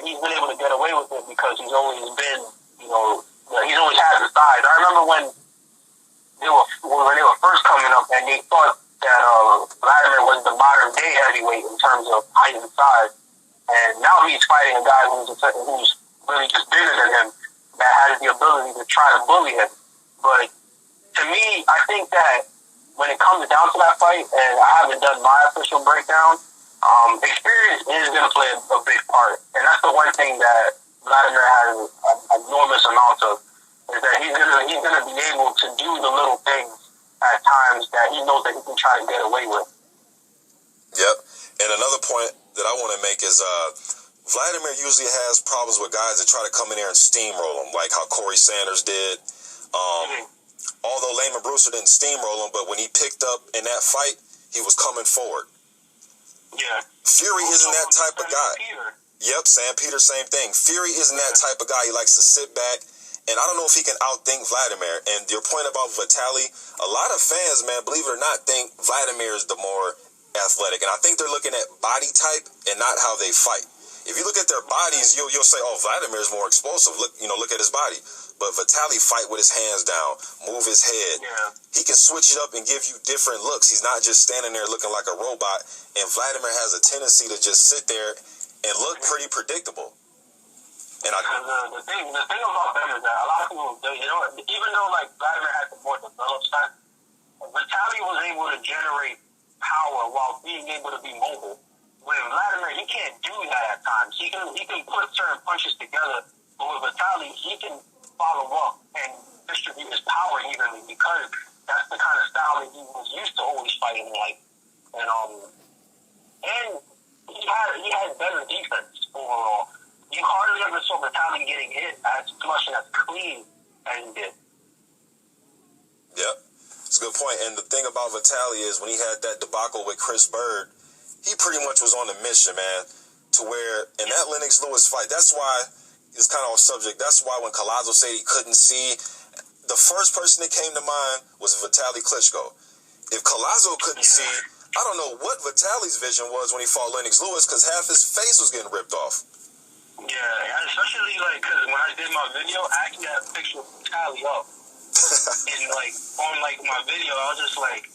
he's been able to get away with it because he's always been, he's always had the size. I remember when they were first coming up, and they thought that Vladimir was the modern day heavyweight in terms of height and size, and now he's fighting a guy who's really just bigger than him, that has the ability to try to bully him. But to me, I think that when it comes down to that fight, and I haven't done my official breakdown, experience is going to play a big part, and that's the one thing that Vladimir has an enormous amount of, is that he's gonna be able to do the little things at times that he knows that he can try to get away with. Yep. And another point that I want to make is Vladimir usually has problems with guys that try to come in there and steamroll him, like how Corey Sanders did. Although Layman Brewster didn't steamroll him, but when he picked up in that fight, he was coming forward. Yeah. Fury isn't that type of guy. Peter. Yep, Sam Peter, same thing. Fury isn't that type of guy. He likes to sit back, and I don't know if he can outthink Vladimir. And your point about Vitali, a lot of fans, man, believe it or not, think Vladimir is the more athletic. And I think they're looking at body type and not how they fight. If you look at their bodies, you'll say, oh, Vladimir is more explosive. Look at his body. But Vitali fight with his hands down, move his head. Yeah. He can switch it up and give you different looks. He's not just standing there looking like a robot. And Vladimir has a tendency to just sit there and look pretty predictable. And the thing about them is that a lot of people, even though like Vladimir had the more developed side, Vitali was able to generate power while being able to be mobile. With Vladimir, he can't do that at times. He can put certain punches together, but with Vitali, he can follow up and distribute his power evenly because that's the kind of style that he was used to always fighting like. And he had better defense overall. You hardly ever saw Vitali getting hit as flush and as clean as he did. Yep, it's a good point. And the thing about Vitali is when he had that debacle with Chris Bird, he pretty much was on a mission, man, to where in that Lennox Lewis fight, that's why it's kind of off subject. That's why when Collazo said he couldn't see, the first person that came to mind was Vitali Klitschko. If Collazo couldn't see, I don't know what Vitali's vision was when he fought Lennox Lewis because half his face was getting ripped off. Yeah, especially like because when I did my video, I actually had a picture of Vitali up, and like on like my video, I was just like,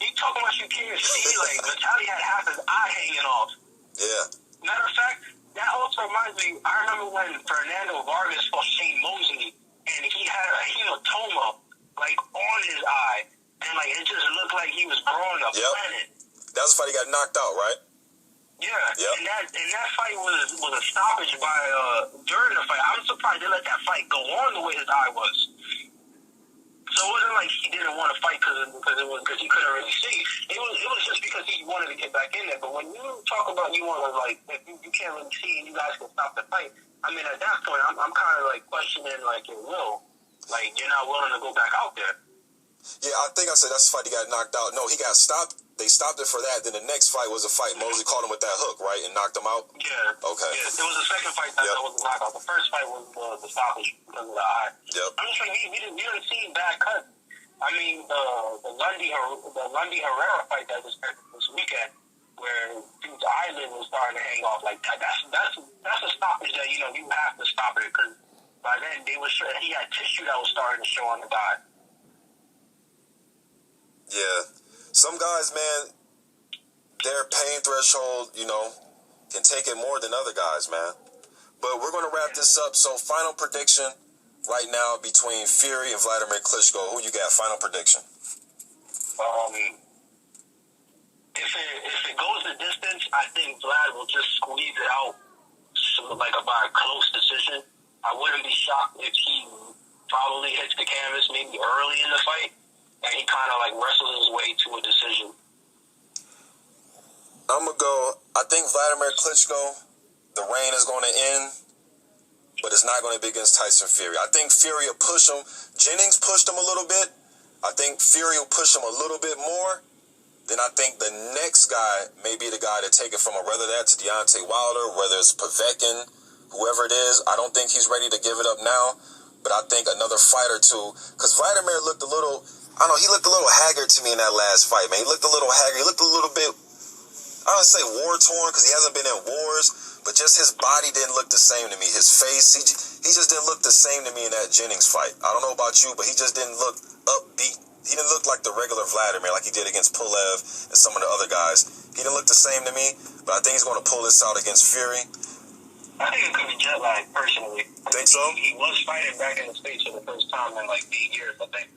"You talking about you can't see?" Like Vitali had half his eye hanging off. Yeah. Matter of fact, that also reminds me. I remember when Fernando Vargas fought Shane Mosley, and he had a hematoma like on his eye, and like it just looked like he was growing a planet. That was the fight he got knocked out, right? Yeah, yep. and that fight was a stoppage by during the fight. I'm surprised they let that fight go on the way his eye was. So it wasn't like he didn't want to fight because he couldn't really see. It was just because he wanted to get back in there. But when you talk about you want to like if you can't really see and you guys can stop the fight, I mean at that point I'm kind of like questioning like your will, like you're not willing to go back out there. Yeah, I think I said that's the fight he got knocked out. No, he got stopped. They stopped it for that. Then the next fight was a fight. Mosley caught him with that hook, right, and knocked him out? Yeah. Okay. Yeah, it was the second fight that was a knockout. The first fight was the stoppage because of the eye. Yep. I'm just like, we didn't see bad cuts. I mean, the Lundy Herrera fight that just happened this weekend, where dude's eyelid was starting to hang off. Like that's a stoppage that you have to stop it because by then he had tissue that was starting to show on the guy. Yeah. Some guys, man, their pain threshold, can take it more than other guys, man. But we're going to wrap this up. So final prediction right now between Fury and Wladimir Klitschko. Who you got? Final prediction. If it goes the distance, I think Vlad will just squeeze it out by a close decision. I wouldn't be shocked if he probably hits the canvas maybe early in the fight. And he kind of like wrestles his way to a decision. I'm going to go, I think Wladimir Klitschko, the reign is going to end, but it's not going to be against Tyson Fury. I think Fury will push him. Jennings pushed him a little bit. I think Fury will push him a little bit more. Then I think the next guy may be the guy to take it from him, whether that's Deontay Wilder, whether it's Povetkin, whoever it is. I don't think he's ready to give it up now, but I think another fight or two, because Vladimir looked a little... I don't know, he looked a little haggard to me in that last fight, man. He looked a little haggard. He looked a little bit, I don't say war-torn because he hasn't been in wars, but just his body didn't look the same to me. His face, he just didn't look the same to me in that Jennings fight. I don't know about you, but he just didn't look upbeat. He didn't look like the regular Vladimir like he did against Pulev and some of the other guys. He didn't look the same to me, but I think he's going to pull this out against Fury. I think it could be jet lag, personally. Think so? He was fighting back in the States for the first time in like 8 years, I think.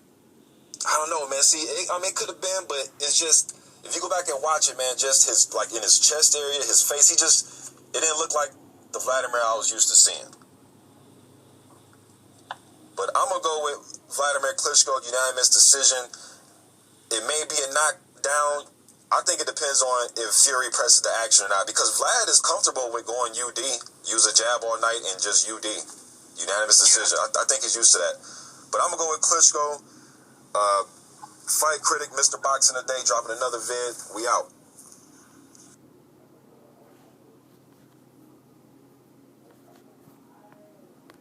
I don't know, man. See, it could have been, but it's just, if you go back and watch it, man, just his, like, in his chest area, his face, it didn't look like the Vladimir I was used to seeing. But I'm going to go with Wladimir Klitschko, unanimous decision. It may be a knockdown. I think it depends on if Fury presses the action or not, because Vlad is comfortable with going UD, use a jab all night and just UD. Unanimous decision. I think he's used to that. But I'm going to go with Klitschko. Fight Critic, Mr. Boxing Today, dropping another vid. We out.